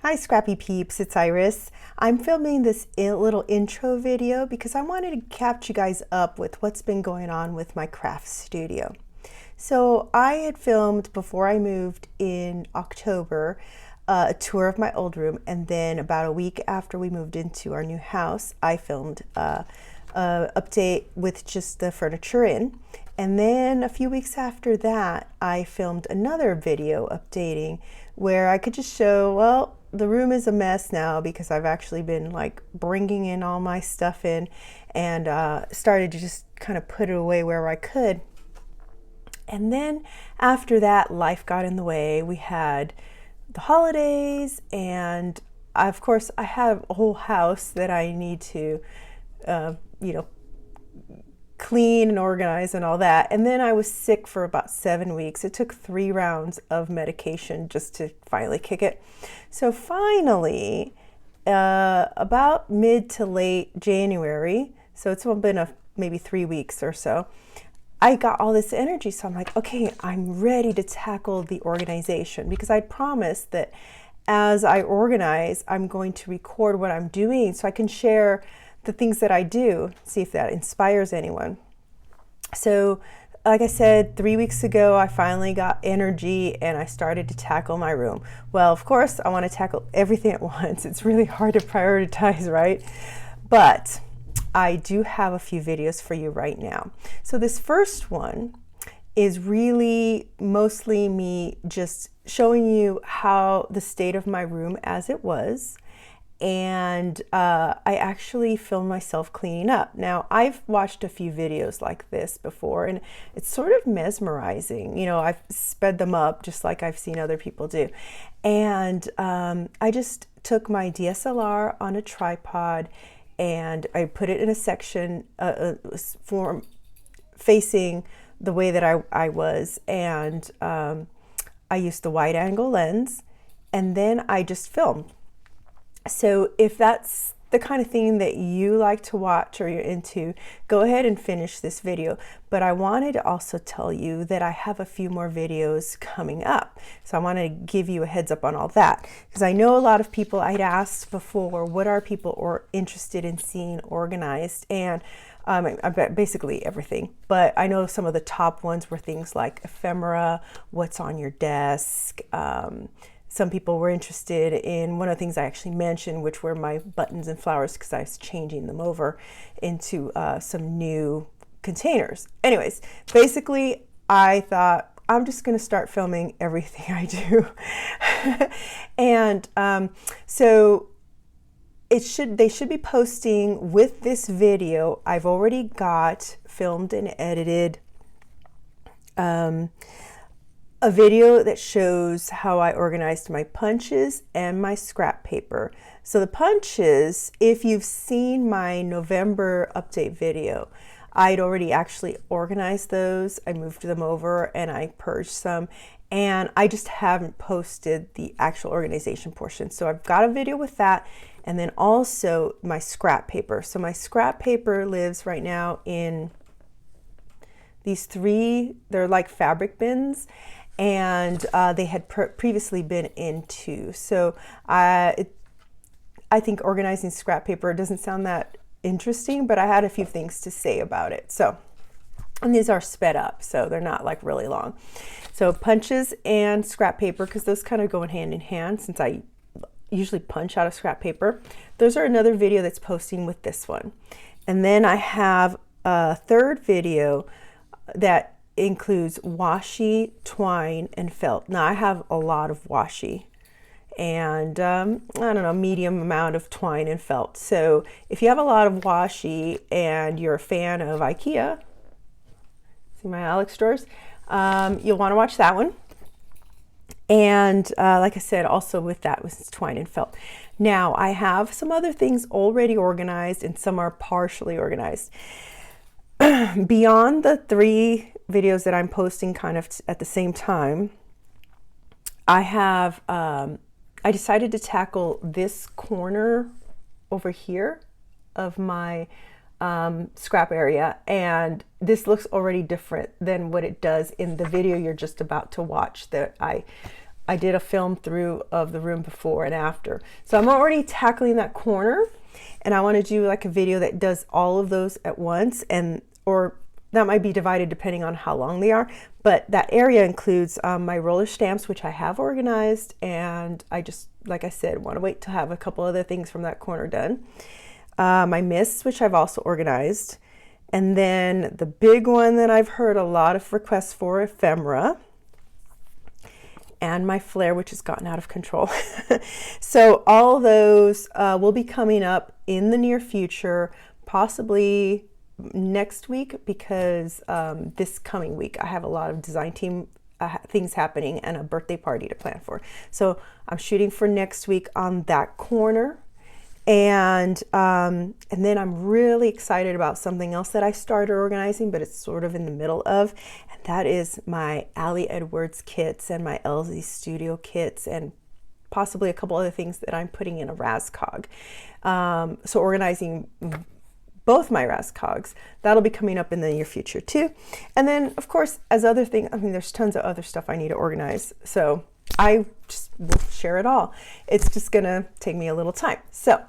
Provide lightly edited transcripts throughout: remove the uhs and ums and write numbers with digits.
Hi Scrappy Peeps, it's Iris. I'm filming this little intro video because I wanted to catch you guys up with what's been going on with my craft studio. So I had filmed before I moved in October a tour of my old room, and then about a week after we moved into our new house, I filmed a update with just the furniture in. And then a few weeks after that, I filmed another video updating where I could just show, well, the room is a mess now because I've actually been like bringing in all my stuff in and started to just kind of put it away where I could. And then after that, life got in the way. We had the holidays, and of course I have a whole house that I need to clean and organize and all that. And then I was sick for about 7 weeks. It took 3 rounds of medication just to finally kick it. So finally, about mid to late January, so it's been maybe 3 weeks or so, I got all this energy. So I'm like, okay, I'm ready to tackle the organization, because I promised that as I organize, I'm going to record what I'm doing so I can share the things that I do, see if that inspires anyone. So like I said, 3 weeks ago, I finally got energy and I started to tackle my room. Well, of course, I want to tackle everything at once. It's really hard to prioritize, right? But I do have a few videos for you right now. So this first one is really mostly me just showing you how the state of my room as it was. And I actually filmed myself cleaning up. Now, I've watched a few videos like this before, and it's sort of mesmerizing. You know, I've sped them up just like I've seen other people do. And I just took my DSLR on a tripod and I put it in a section form facing the way that I was. And I used the wide angle lens, and then I just filmed. So if that's the kind of thing that you like to watch or you're into, go ahead and finish this video. But I wanted to also tell you that I have a few more videos coming up. So I want to give you a heads up on all that, because I know a lot of people, I'd asked before, what are people interested in seeing organized? And I bet basically everything, but I know some of the top ones were things like ephemera, what's on your desk. Some people were interested in one of the things I actually mentioned, which were my buttons and flowers, because I was changing them over into some new containers. Anyways, basically, I thought I'm just going to start filming everything I do. And so they should be posting with this video. I've already got filmed and edited a video that shows how I organized my punches and my scrap paper. So the punches, if you've seen my November update video, I'd already actually organized those. I moved them over and I purged some, and I just haven't posted the actual organization portion. So I've got a video with that, and then also my scrap paper. So my scrap paper lives right now in these 3, they're like fabric bins, and they had previously been in 2. So I think organizing scrap paper doesn't sound that interesting, but I had a few things to say about it. So, and these are sped up, so they're not like really long. So punches and scrap paper, because those kind of go hand in hand, since I usually punch out of scrap paper. Those are another video that's posting with this one. And then I have a third video that includes washi, twine, and felt. Now I have a lot of washi and I don't know, medium amount of twine and felt. So if you have a lot of washi and you're a fan of IKEA, see my Alex drawers, you'll want to watch that one. And like I said, also with that was twine and felt. Now I have some other things already organized and some are partially organized. Beyond the 3 videos that I'm posting kind of at the same time, I have I decided to tackle this corner over here of my scrap area, and this looks already different than what it does in the video you're just about to watch that I I did a film through of the room before and after. So I'm already tackling that corner, and I want to do like a video that does all of those at once, and or that might be divided depending on how long they are. But that area includes my roller stamps, which I have organized, and I just, like I said, want to wait to have a couple other things from that corner done. My mists, which I've also organized. And then the big one that I've heard a lot of requests for, ephemera, and my flare, which has gotten out of control. So all those will be coming up in the near future, possibly next week, because this coming week I have a lot of design team things happening and a birthday party to plan for. So I'm shooting for next week on that corner. And then I'm really excited about something else that I started organizing, but it's sort of in the middle of, and that is my Ali Edwards kits and my LZ Studio kits, and possibly a couple other things that I'm putting in a Razcog. So organizing both my Razcogs, that'll be coming up in the near future too. And then of course, as other things, I mean, there's tons of other stuff I need to organize. So I just will share it all. It's just gonna take me a little time. So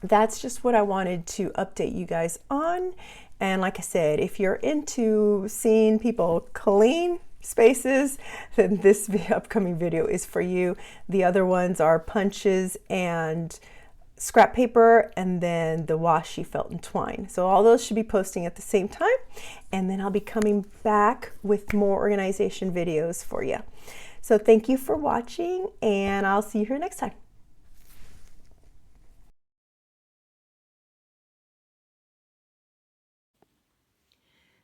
that's just what I wanted to update you guys on. And like I said, if you're into seeing people clean spaces, then this upcoming video is for you. The other ones are punches and scrap paper, and then the washi felt and twine. So all those should be posting at the same time. And then I'll be coming back with more organization videos for you. So thank you for watching, and I'll see you here next time.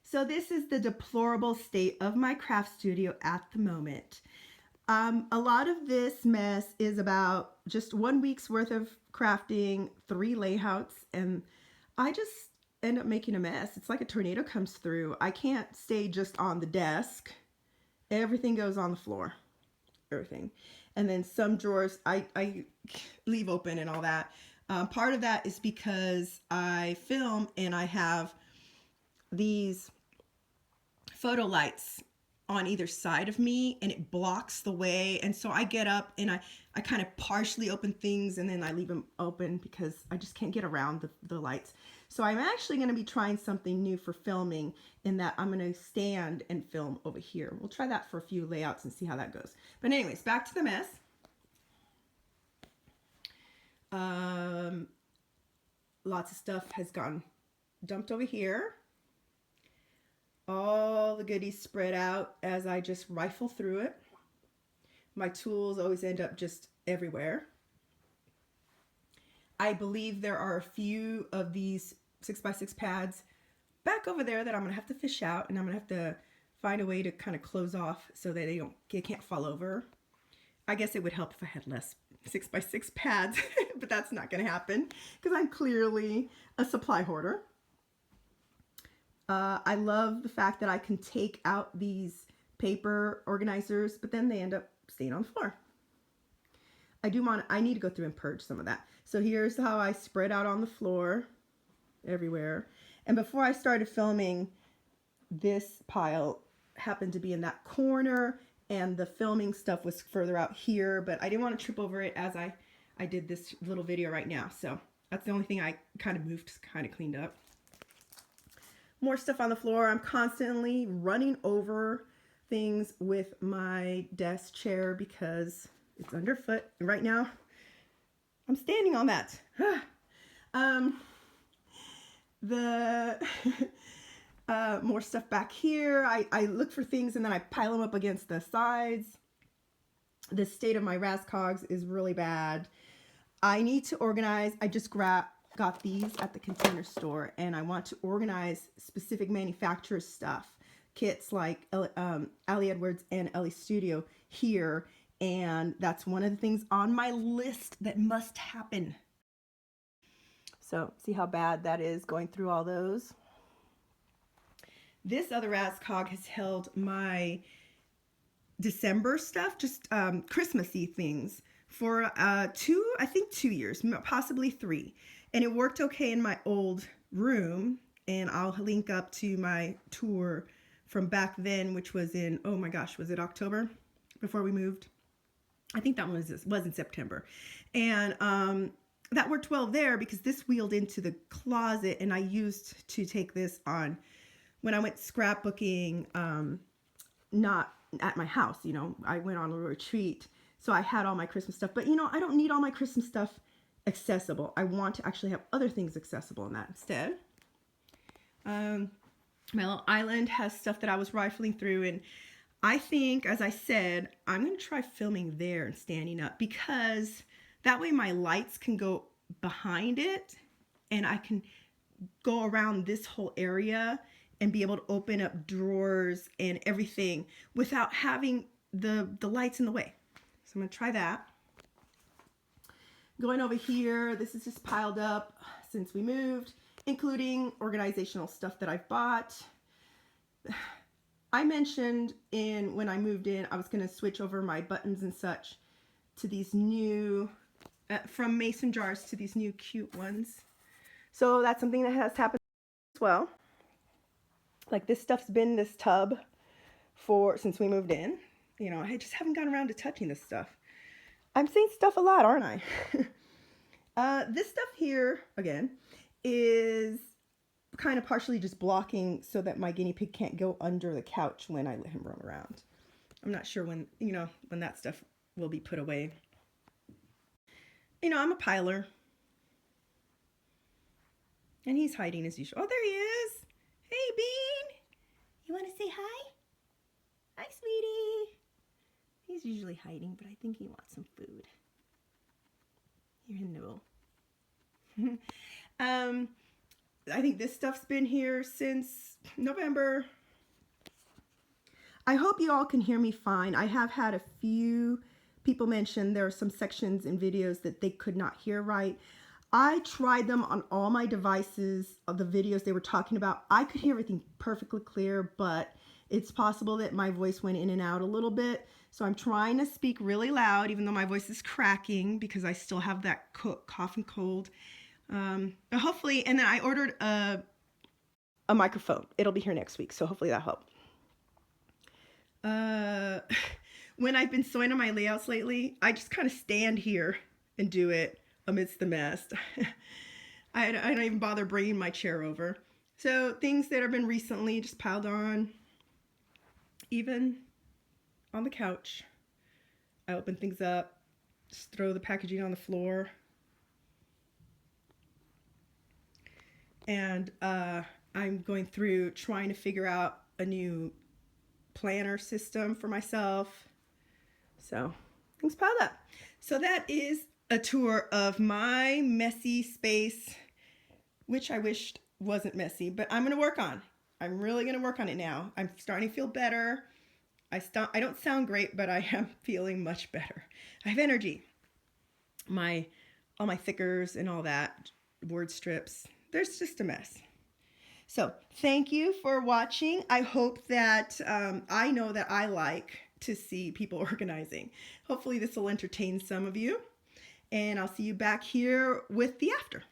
So this is the deplorable state of my craft studio at the moment. A lot of this mess is about just 1 week's worth of crafting, 3 layouts, and I just end up making a mess. It's like a tornado comes through. I can't stay just on the desk. Everything goes on the floor. Everything. And then some drawers I leave open and all that. Part of that is because I film and I have these photo lights on either side of me, and it blocks the way. And so I get up and I kind of partially open things, and then I leave them open because I just can't get around the lights. So I'm actually going to be trying something new for filming, in that I'm going to stand and film over here. We'll try that for a few layouts and see how that goes. But anyways, back to the mess. Lots of stuff has gone dumped over here. All the goodies spread out as I just rifle through it. My tools always end up just everywhere. I believe there are a few of these 6x6 pads back over there that I'm gonna have to fish out, and I'm gonna have to find a way to kind of close off so that they can't fall over. I guess it would help if I had less 6x6 pads, but that's not gonna happen because I'm clearly a supply hoarder. I love the fact that I can take out these paper organizers, but then they end up staying on the floor. I need to go through and purge some of that. So here's how I spread out on the floor everywhere. And before I started filming, this pile happened to be in that corner, and the filming stuff was further out here, but I didn't want to trip over it as I did this little video right now. So that's the only thing I kind of moved, kind of cleaned up. More stuff on the floor. I'm constantly running over things with my desk chair because it's underfoot. And right now, I'm standing on that. More stuff back here. I look for things and then I pile them up against the sides. The state of my Razcogs is really bad. I need to organize. I just got these at the Container Store, and I want to organize specific manufacturer stuff, kits like Ali Edwards and Ellie Studio here, and that's one of the things on my list that must happen. So see how bad that is going through all those. This other Razcog has held my December stuff, just Christmassy things, for I think 2 years, possibly 3. And it worked okay in my old room, and I'll link up to my tour from back then, which was in, oh my gosh, was it October before we moved? I think that one was in September. And that worked well there because this wheeled into the closet, and I used to take this on when I went scrapbooking, not at my house, you know, I went on a retreat. So I had all my Christmas stuff, but you know, I don't need all my Christmas stuff accessible. I want to actually have other things accessible in that instead. My little island has stuff that I was rifling through, and I think, as I said, I'm going to try filming there and standing up, because that way my lights can go behind it and I can go around this whole area and be able to open up drawers and everything without having the lights in the way. So I'm going to try that. Going over here, this is just piled up since we moved, including organizational stuff that I've bought. I mentioned when I moved in, I was going to switch over my buttons and such to these new, from mason jars to these new cute ones. So that's something that has happened as well. Like, this stuff's been in this tub since we moved in. You know, I just haven't gotten around to touching this stuff. I'm saying stuff a lot, aren't I? This stuff here, again, is kind of partially just blocking so that my guinea pig can't go under the couch when I let him roam around. I'm not sure when, you know, when that stuff will be put away. You know, I'm a piler. And he's hiding as usual. Oh, there he is. Hey, Bean. You want to say hi? Hi, sweetie. He's usually hiding, but I think he wants some food. Here, nibble. I think this stuff's been here since November. I hope you all can hear me fine. I have had a few people mention there are some sections in videos that they could not hear right. I tried them on all my devices of the videos they were talking about. I could hear everything perfectly clear, but it's possible that my voice went in and out a little bit. So I'm trying to speak really loud, even though my voice is cracking, because I still have that cough and cold. But hopefully, and then I ordered a microphone. It'll be here next week, so hopefully that'll help. When I've been sewing on my layouts lately, I just kind of stand here and do it amidst the mess. I don't even bother bringing my chair over. So things that have been recently just piled on, even on the couch. I open things up, just throw the packaging on the floor. And I'm going through trying to figure out a new planner system for myself. So things piled up. So that is a tour of my messy space, which I wished wasn't messy, but I'm going to work on. I'm really going to work on it now. I'm starting to feel better. I don't sound great, but I am feeling much better. I have energy. All my thickers and all that, word strips, there's just a mess. So thank you for watching. I hope that I know that I like to see people organizing. Hopefully this will entertain some of you, and I'll see you back here with the after.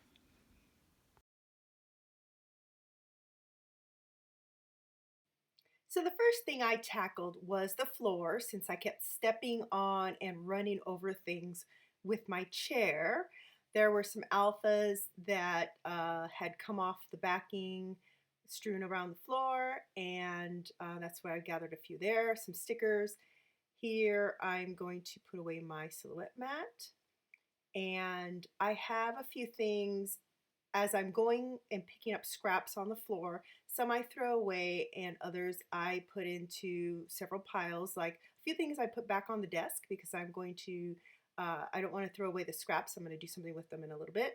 So the first thing I tackled was the floor, since I kept stepping on and running over things with my chair. There were some alphas that had come off the backing, strewn around the floor, and that's where I gathered a few there, some stickers. Here I'm going to put away my silhouette mat, and I have a few things as I'm going and picking up scraps on the floor. Some I throw away and others I put into several piles. Like a few things I put back on the desk because I'm going to, I don't want to throw away the scraps. I'm going to do something with them in a little bit.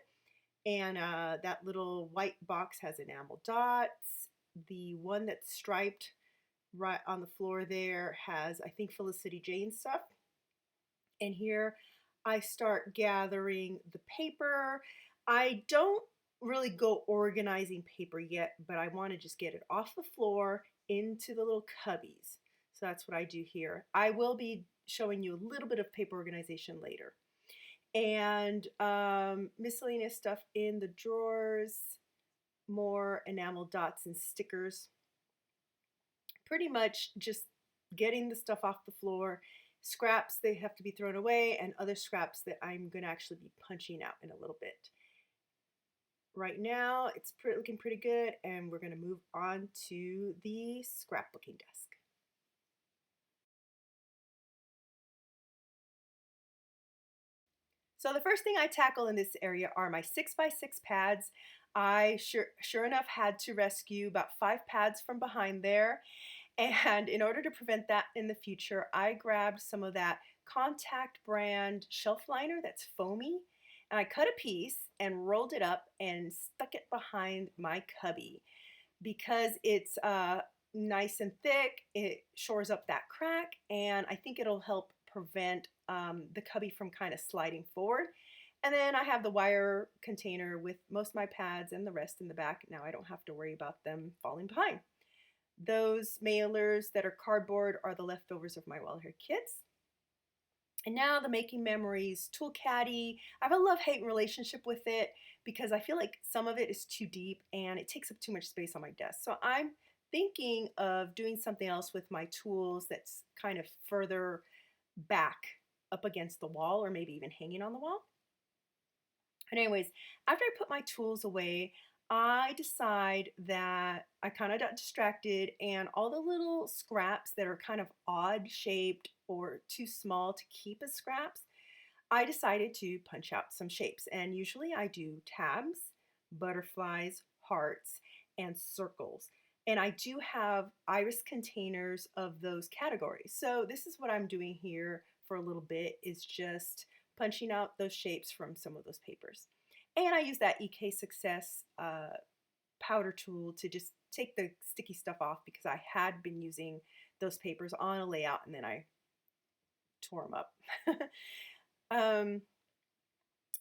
And that little white box has enamel dots. The one that's striped right on the floor there has, I think, Felicity Jane stuff. And here I start gathering the paper. I don't really go organizing paper yet, but I want to just get it off the floor into the little cubbies. So that's what I do here. I will be showing you a little bit of paper organization later. And miscellaneous stuff in the drawers, more enamel dots and stickers. Pretty much just getting the stuff off the floor, scraps that have to be thrown away and other scraps that I'm going to actually be punching out in a little bit. Right now, it's looking pretty good, and we're going to move on to the scrapbooking desk. So the first thing I tackle in this area are my 6x6 pads. I sure enough had to rescue about 5 pads from behind there. And in order to prevent that in the future, I grabbed some of that Contact brand shelf liner that's foamy. And I cut a piece and rolled it up and stuck it behind my cubby. Because it's nice and thick, it shores up that crack, and I think it'll help prevent the cubby from kind of sliding forward. And then I have the wire container with most of my pads and the rest in the back. Now I don't have to worry about them falling behind. Those mailers that are cardboard are the leftovers of my well-haired kids. And now the Making Memories tool caddy. I have a love-hate relationship with it because I feel like some of it is too deep and it takes up too much space on my desk. So I'm thinking of doing something else with my tools that's kind of further back up against the wall or maybe even hanging on the wall. But anyways, after I put my tools away, I decide that I kind of got distracted and all the little scraps that are kind of odd shaped or too small to keep as scraps, I decided to punch out some shapes. And usually I do tabs, butterflies, hearts, and circles. And I do have iris containers of those categories. So this is what I'm doing here for a little bit, is just punching out those shapes from some of those papers. And I use that EK Success powder tool to just take the sticky stuff off because I had been using those papers on a layout and then I tore them up.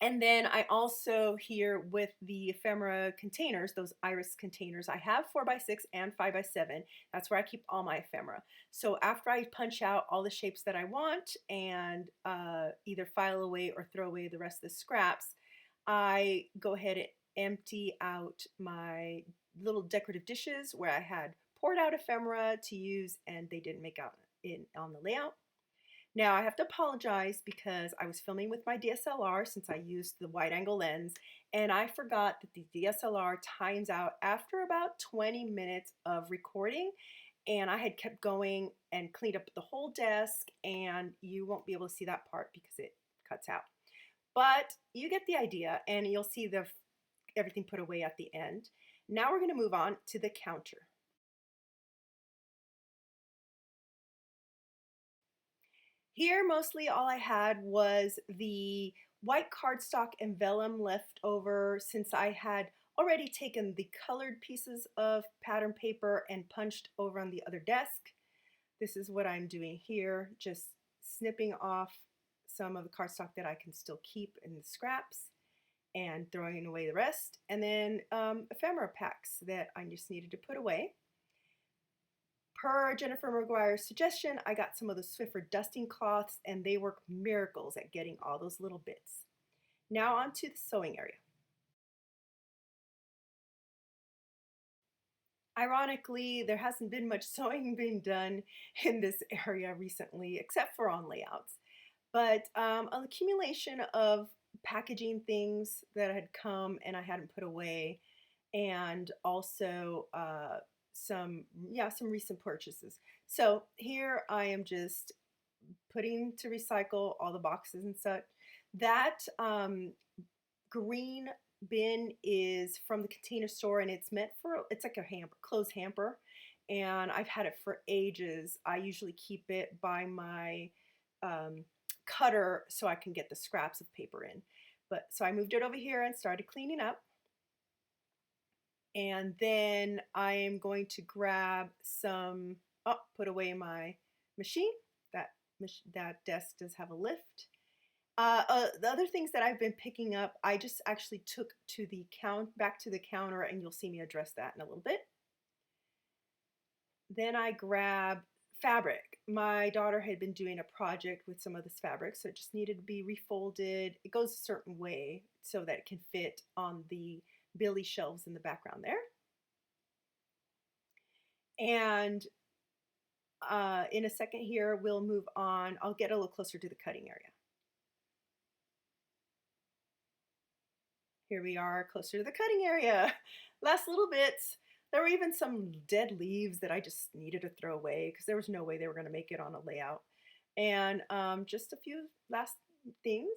And then I also here with the ephemera containers, those iris containers, I have 4x6 and 5x7. That's where I keep all my ephemera. So after I punch out all the shapes that I want and either file away or throw away the rest of the scraps, I go ahead and empty out my little decorative dishes where I had poured out ephemera to use and they didn't make out on the layout. Now I have to apologize because I was filming with my DSLR since I used the wide angle lens and I forgot that the DSLR times out after about 20 minutes of recording, and I had kept going and cleaned up the whole desk, and you won't be able to see that part because it cuts out. But you get the idea, and you'll see everything put away at the end. Now we're going to move on to the counter. Here, mostly all I had was the white cardstock and vellum left over since I had already taken the colored pieces of pattern paper and punched over on the other desk. This is what I'm doing here, just snipping off some of the cardstock that I can still keep in the scraps and throwing away the rest. And then ephemera packs that I just needed to put away. Per Jennifer McGuire's suggestion, I got some of the Swiffer dusting cloths and they work miracles at getting all those little bits. Now on to the sewing area. Ironically, there hasn't been much sewing being done in this area recently, except for on layouts. But an accumulation of packaging things that had come and I hadn't put away, and also some recent purchases. So here I am just putting to recycle all the boxes and such. That green bin is from the Container Store and it's meant for, it's like a hamper, clothes hamper, and I've had it for ages. I usually keep it by my cutter so I can get the scraps of paper in. But so I moved it over here and started cleaning up. And then I am going to grab some, put away my machine. That desk does have a lift. The other things that I've been picking up, I just actually took to the back to the counter, and you'll see me address that in a little bit. Then I grab fabric. My daughter had been doing a project with some of this fabric, so it just needed to be refolded. It goes a certain way so that it can fit on the Billy shelves in the background there. And in a second here, we'll move on. I'll get a little closer to the cutting area. Here we are, closer to the cutting area. Last little bits. There were even some dead leaves that I just needed to throw away because there was no way they were going to make it on a layout. And just a few last things.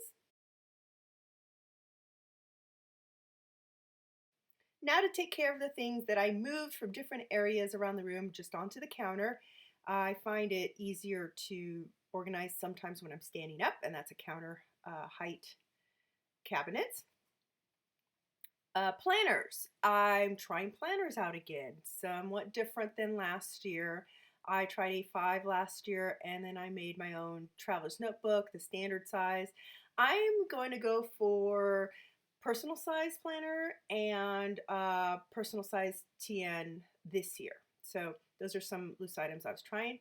Now to take care of the things that I moved from different areas around the room just onto the counter. I find it easier to organize sometimes when I'm standing up, and that's a counter height cabinet. Planners. I'm trying planners out again, somewhat different than last year. I tried A5 last year, and then I made my own traveler's notebook, the standard size. I'm going to go for personal size planner and personal size TN this year. So those are some loose items I was trying.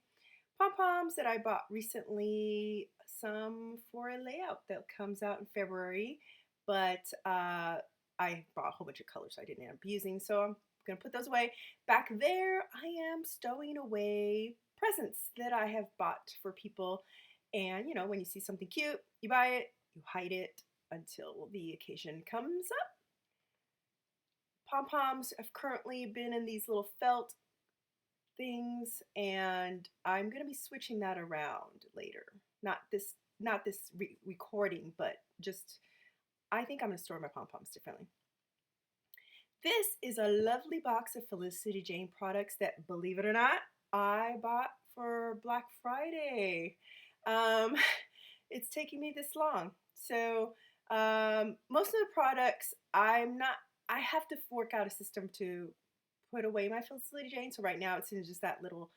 Pom-poms that I bought recently, some for a layout that comes out in February, but I bought a whole bunch of colors I didn't end up using, so I'm going to put those away. Back there, I am stowing away presents that I have bought for people. And, you know, when you see something cute, you buy it, you hide it until the occasion comes up. Pom-poms have currently been in these little felt things, and I'm going to be switching that around later. Not this recording, but just I think I'm going to store my pom-poms differently. This is a lovely box of Felicity Jane products that, believe it or not, I bought for Black Friday. It's taking me this long. So most of the products I have to work out a system to put away my Felicity Jane. So right now it's in just that little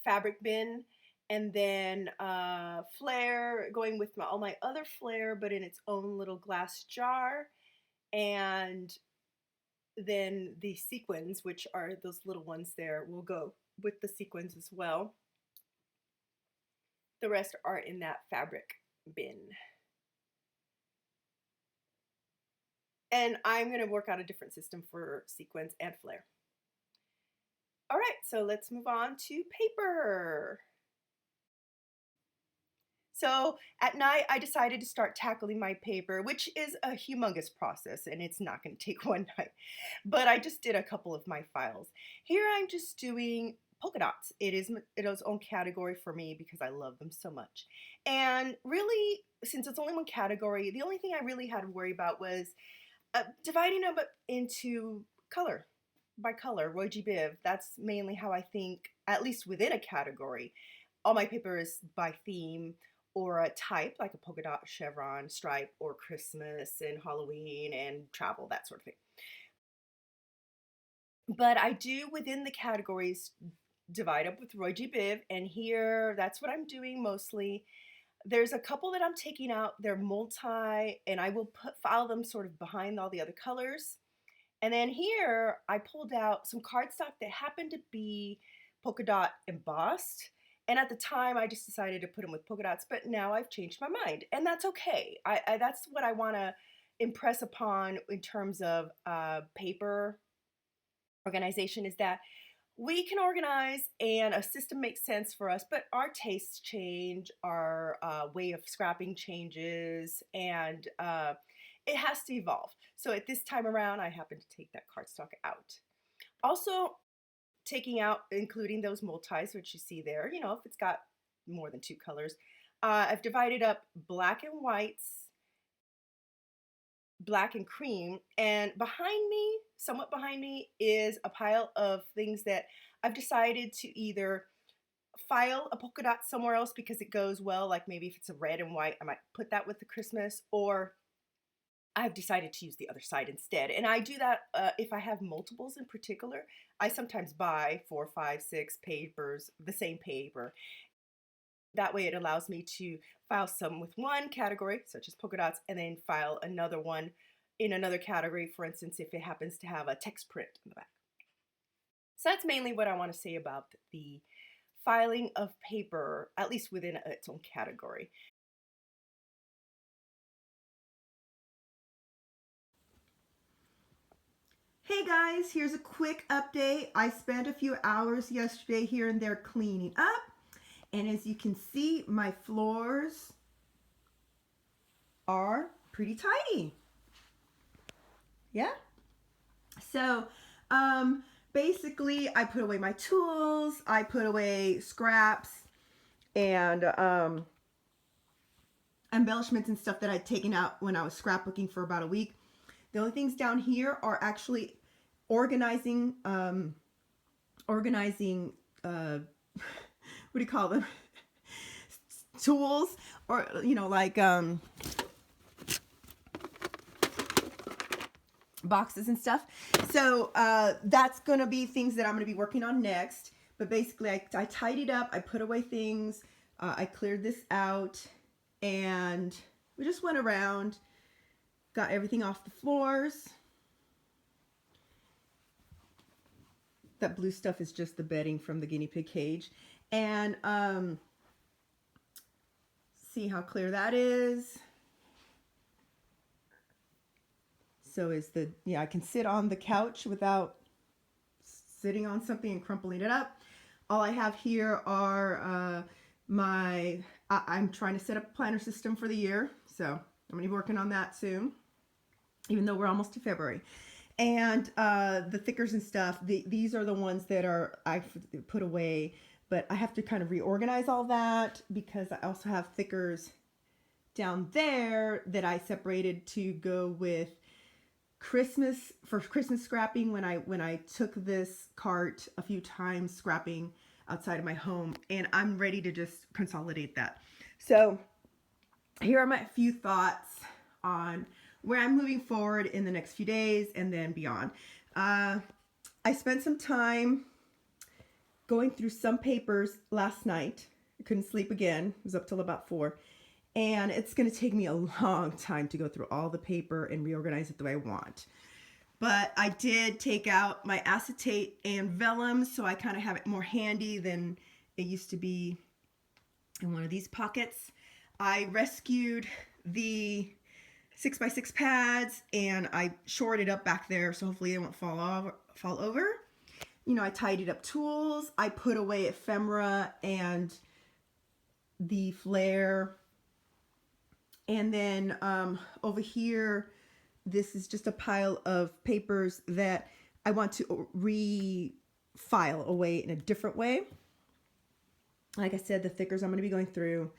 fabric bin. And then Flare going with all my other Flare, but in its own little glass jar. And then the sequins, which are those little ones there, will go with the sequins as well. The rest are in that fabric bin. And I'm going to work out a different system for sequins and Flare. All right, so let's move on to paper. So at night, I decided to start tackling my paper, which is a humongous process, and it's not going to take one night. But I just did a couple of my files. Here I'm just doing polka dots. It is its own category for me because I love them so much. And really, since it's only one category, the only thing I really had to worry about was dividing them up into color, by color, Roy G. Biv. That's mainly how I think, at least within a category. All my paper is by theme or a type, like a polka dot, chevron, stripe, or Christmas and Halloween and travel, that sort of thing. But I do, within the categories, divide up with Roy G. Biv, and here, that's what I'm doing mostly. There's a couple that I'm taking out. They're multi, and I will file them sort of behind all the other colors. And then here, I pulled out some cardstock that happened to be polka dot embossed. And at the time, I just decided to put them with polka dots, but now I've changed my mind, and that's okay. That's what I want to impress upon in terms of paper organization, is that we can organize and a system makes sense for us, but our tastes change, our way of scrapping changes, and it has to evolve. So at this time around, I happen to take that cardstock out. Also, taking out, including those multis, which you see there, you know, if it's got more than two colors. I've divided up black and whites, black and cream, and behind me, somewhat behind me, is a pile of things that I've decided to either file a polka dot somewhere else because it goes well, like maybe if it's a red and white, I might put that with the Christmas, or I've decided to use the other side instead. And I do that if I have multiples in particular. I sometimes buy 4, 5, 6 papers, the same paper. That way it allows me to file some with one category, such as polka dots, and then file another one in another category, for instance, if it happens to have a text print in the back. So that's mainly what I want to say about the filing of paper, at least within its own category. Hey guys, here's a quick update. I spent a few hours yesterday here and there cleaning up, and as you can see, my floors are pretty tidy. Yeah? So, basically, I put away my tools, I put away scraps, and embellishments and stuff that I'd taken out when I was scrapbooking for about a week. The only things down here are actually organizing, what do you call them? Tools, or, you know, like, boxes and stuff. So, that's going to be things that I'm going to be working on next. But basically, I tidied up, I put away things, I cleared this out, and we just went around, got everything off the floors. That blue stuff is just the bedding from the guinea pig cage. And see how clear that is. So is the, yeah, I can sit on the couch without sitting on something and crumpling it up. All I have here are I'm trying to set up a planner system for the year. So I'm going to be working on that soon, even though we're almost to February. And the thickers and stuff, these are the ones that I've put away, but I have to kind of reorganize all that because I also have thickers down there that I separated to go with Christmas scrapping when I took this cart a few times scrapping outside of my home, and I'm ready to just consolidate that. So here are my few thoughts on where I'm moving forward in the next few days and then beyond. I spent some time going through some papers last night. I couldn't sleep again. It was up till about 4. And it's going to take me a long time to go through all the paper and reorganize it the way I want. But I did take out my acetate and vellum, so I kind of have it more handy than it used to be in one of these pockets. I rescued the 6x6 pads and I shored it up back there, so hopefully it won't fall over. You know, I tidied up tools. I put away ephemera and the flare. And then over here, this is just a pile of papers that I want to refile away in a different way. Like I said, the thickers I'm going to be going through.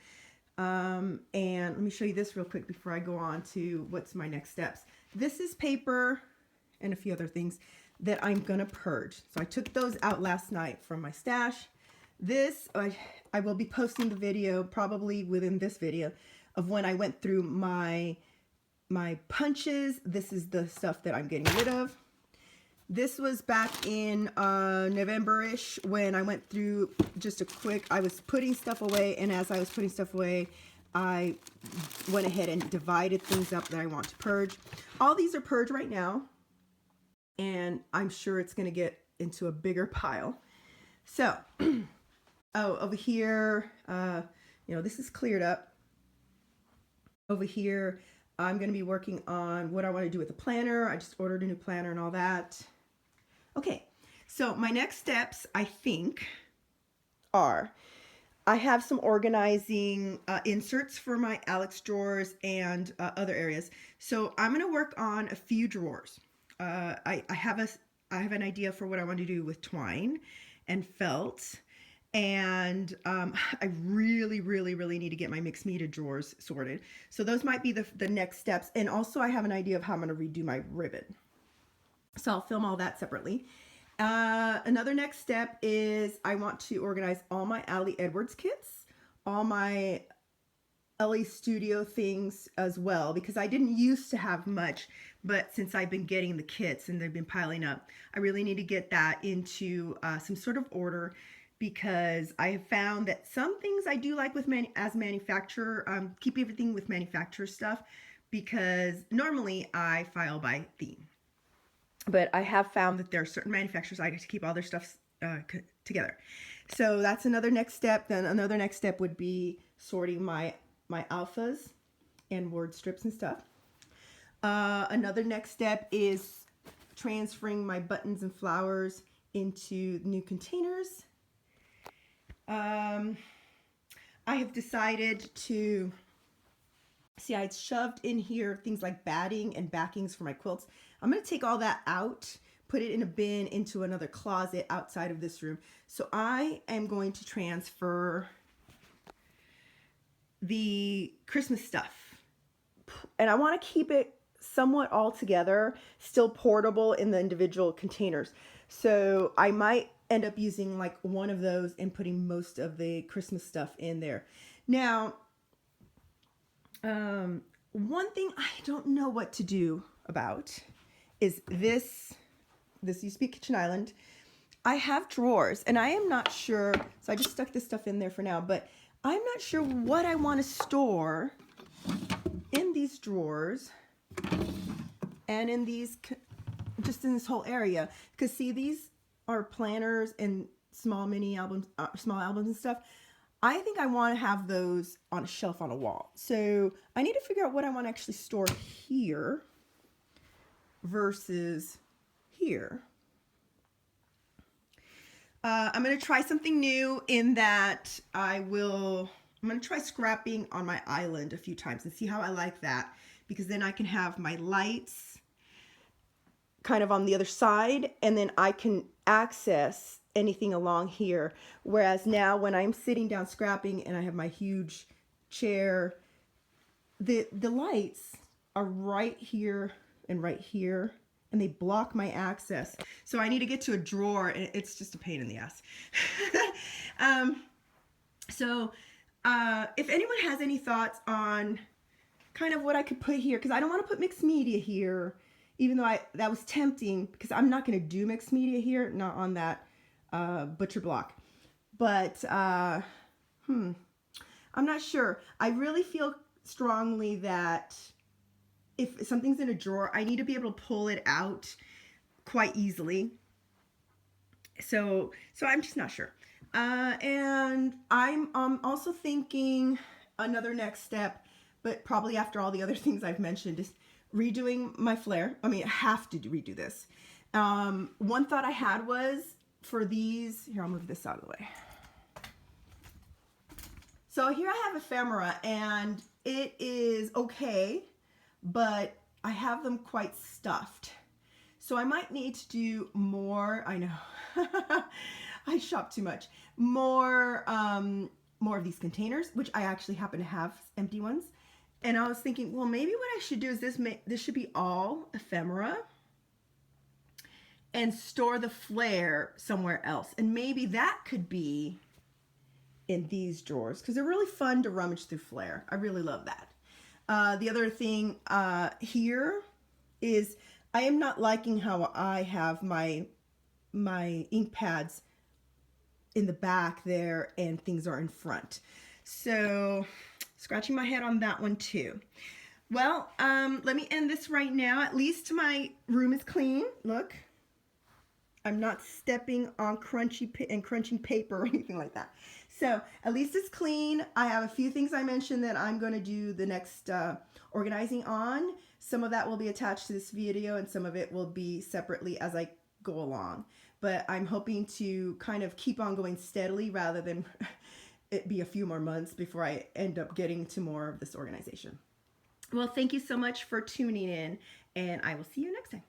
And let me show you this real quick before I go on to what's my next steps. This is paper and a few other things that I'm going to purge. So I took those out last night from my stash. This, I will be posting the video probably within this video of when I went through my punches. This is the stuff that I'm getting rid of. This was back in November-ish when I went through just a quick, I was putting stuff away, and as I was putting stuff away, I went ahead and divided things up that I want to purge. All these are purged right now, and I'm sure it's going to get into a bigger pile. So, over here, you know, this is cleared up. Over here, I'm going to be working on what I want to do with the planner. I just ordered a new planner and all that. Okay, so my next steps, I think, are I have some organizing inserts for my Alex drawers and other areas. So I'm going to work on a few drawers. I have an idea for what I want to do with twine and felt. And I really need to get my mixed media drawers sorted. So those might be the next steps. And also I have an idea of how I'm going to redo my ribbon. So I'll film all that separately. Another next step is I want to organize all my Ali Edwards kits, all my LA Studio things as well, because I didn't used to have much, but since I've been getting the kits and they've been piling up, I really need to get that into some sort of order, because I have found that some things I do like with as manufacturer, keep everything with manufacturer stuff, because normally I file by theme. But I have found that there are certain manufacturers I get to keep all their stuff together. So that's another next step. Then another next step would be sorting my alphas and word strips and stuff. Another next step is transferring my buttons and flowers into new containers. I have decided to, see, I shoved in here things like batting and backings for my quilts. I'm going to take all that out, put it in a bin into another closet outside of this room. So I am going to transfer the Christmas stuff. And I want to keep it somewhat all together, still portable in the individual containers. So I might end up using like one of those and putting most of the Christmas stuff in there. Now, one thing I don't know what to do about is this used to be kitchen island. I have drawers and I am not sure, so I just stuck this stuff in there for now, but I'm not sure what I want to store in these drawers and in these, just in this whole area. Because see, these are planners and small albums and stuff. I think I want to have those on a shelf on a wall. So I need to figure out what I want to actually store here versus here. I'm going to try something new in that I'm going to try scrapping on my island a few times and see how I like that, because then I can have my lights kind of on the other side and then I can access anything along here. Whereas now when I'm sitting down scrapping and I have my huge chair, the lights are right here and right here, and they block my access. So I need to get to a drawer, and it's just a pain in the ass. If anyone has any thoughts on kind of what I could put here, because I don't want to put mixed media here, even though that was tempting, because I'm not going to do mixed media here, not on that butcher block. But I'm not sure. I really feel strongly that if something's in a drawer, I need to be able to pull it out quite easily. So I'm just not sure. And I'm also thinking another next step, but probably after all the other things I've mentioned, is redoing my flare. I mean, I have to redo this. One thought I had was for these, here, I'll move this out of the way. So here I have ephemera, and it is okay, but I have them quite stuffed. So I might need to do more. I know, I shop too much. More of these containers, which I actually happen to have empty ones. And I was thinking, well, maybe what I should do is this should be all ephemera and store the flare somewhere else. And maybe that could be in these drawers, because they're really fun to rummage through flare. I really love that. The other thing here is I am not liking how I have my ink pads in the back there and things are in front. So scratching my head on that one too. Well, let me end this right now. At least my room is clean. Look, I'm not stepping on crunching paper or anything like that. So at least it's clean. I have a few things I mentioned that I'm going to do the next organizing on. Some of that will be attached to this video and some of it will be separately as I go along. But I'm hoping to kind of keep on going steadily rather than it be a few more months before I end up getting to more of this organization. Well, thank you so much for tuning in, and I will see you next time.